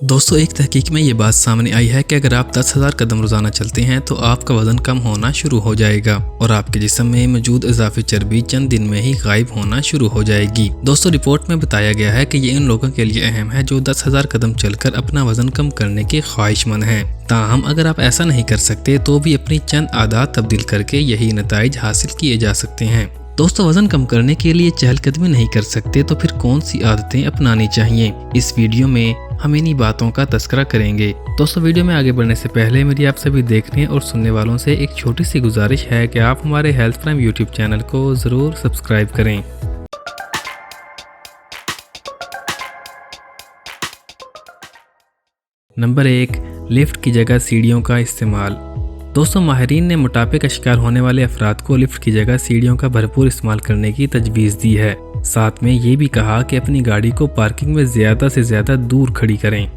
दोस्तों एक तहकीक में ये बात सामने आई है कि अगर आप 10,000 कदम रोजाना चलते हैं तो आपका वजन कम होना शुरू हो जाएगा और आपके जिस्म में मौजूद इजाफी चर्बी चंद दिन में ही गायब होना शुरू हो जाएगी। दोस्तों रिपोर्ट में बताया गया है कि ये उन लोगों के लिए अहम है जो 10,000 कदम चलकर अपना वजन कम करने के ख्वाहिशमंद हैं। ताहम अगर आप ऐसा नहीं कर सकते तो भी अपनी चंद आदत तब्दील करके यही नताइज हासिल किए जा सकते हैं। दोस्तों वजन कम करने के लिए चहलकदमी नहीं कर सकते तो फिर कौन सी आदतें अपनानी चाहिए, इस वीडियो में हम इन्हीं बातों का तस्करा करेंगे। दोस्तों वीडियो में आगे बढ़ने से पहले मेरी आप सभी देखने और सुनने वालों से एक छोटी सी गुजारिश है कि आप हमारे हेल्थ प्राइम यूट्यूब चैनल को ज़रूर सब्सक्राइब करें। नंबर 1, लिफ्ट की जगह सीढ़ियों का इस्तेमाल। दोस्तों माहिरीन ने मोटापे का शिकार होने वाले अफराद को लिफ्ट की जगह सीढ़ियों का भरपूर इस्तेमाल करने की तजवीज़ दी है। साथ में ये भी कहा कि अपनी गाड़ी को पार्किंग में ज़्यादा से ज़्यादा दूर खड़ी करें।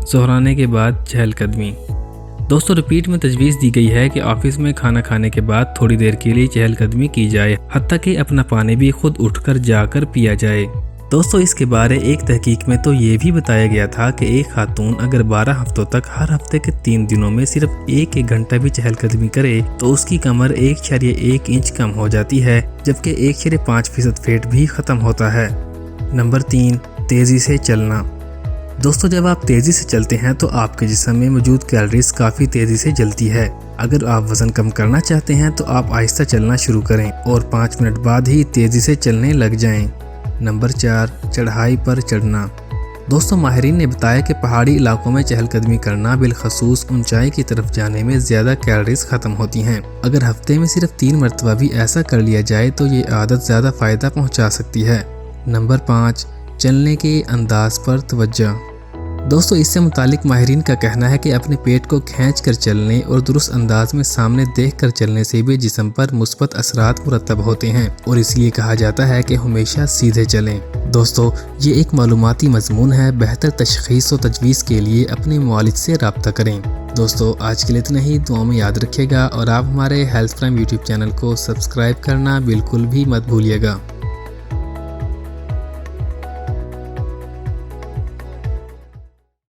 दोहराने के बाद चहलकदमी। दोस्तों रिपीट में तजवीज़ दी गई है कि ऑफिस में खाना खाने के बाद थोड़ी देर के लिए चहलकदमी की जाए, हत्ता कि अपना पानी भी खुद उठकर जाकर पिया जाए। दोस्तों इसके बारे एक तहकीक में तो ये भी बताया गया था कि एक खातून अगर 12 हफ्तों तक हर हफ्ते के 3 दिनों में सिर्फ एक घंटा भी चहलकदमी करे तो उसकी कमर 1.1 इंच कम हो जाती है, जबकि 1.5% फैट भी खत्म होता है। नंबर 3, तेजी से चलना। दोस्तों जब आप तेजी से चलते हैं तो आपके जिस्म में मौजूद कैलोरीज काफ़ी तेजी से जलती है। अगर आप वजन कम करना चाहते हैं तो आप आहिस्ता चलना शुरू करें और 5 मिनट बाद ही तेजी से चलने लग जाएं। नंबर 4, चढ़ाई पर चढ़ना। दोस्तों माहिरीन ने बताया कि पहाड़ी इलाकों में चहलकदमी करना बिलखसूस ऊंचाई की तरफ जाने में ज़्यादा कैलोरीज ख़त्म होती हैं। अगर हफ्ते में सिर्फ 3 मरतबा भी ऐसा कर लिया जाए तो ये आदत ज़्यादा फ़ायदा पहुंचा सकती है। नंबर 5, चलने के अंदाज पर तवज्जो। दोस्तों इससे मुतालिक माहिरीन का कहना है कि अपने पेट को खींच कर चलने और दुरुस्त अंदाज में सामने देख कर चलने से भी जिस्म पर मुस्बत असरात मुरतब होते हैं और इसलिए कहा जाता है कि हमेशा सीधे चलें। दोस्तों ये एक मालूमाती मजमून है, बेहतर तशख़ीस और तजवीज़ के लिए अपने मुआलिज से रब्ता करें। दोस्तों आज के लिए इतना ही, दुआ में याद रखिएगा और आप हमारे हेल्थ प्राइम यूट्यूब चैनल को सब्सक्राइब करना बिल्कुल भी मत भूलिएगा।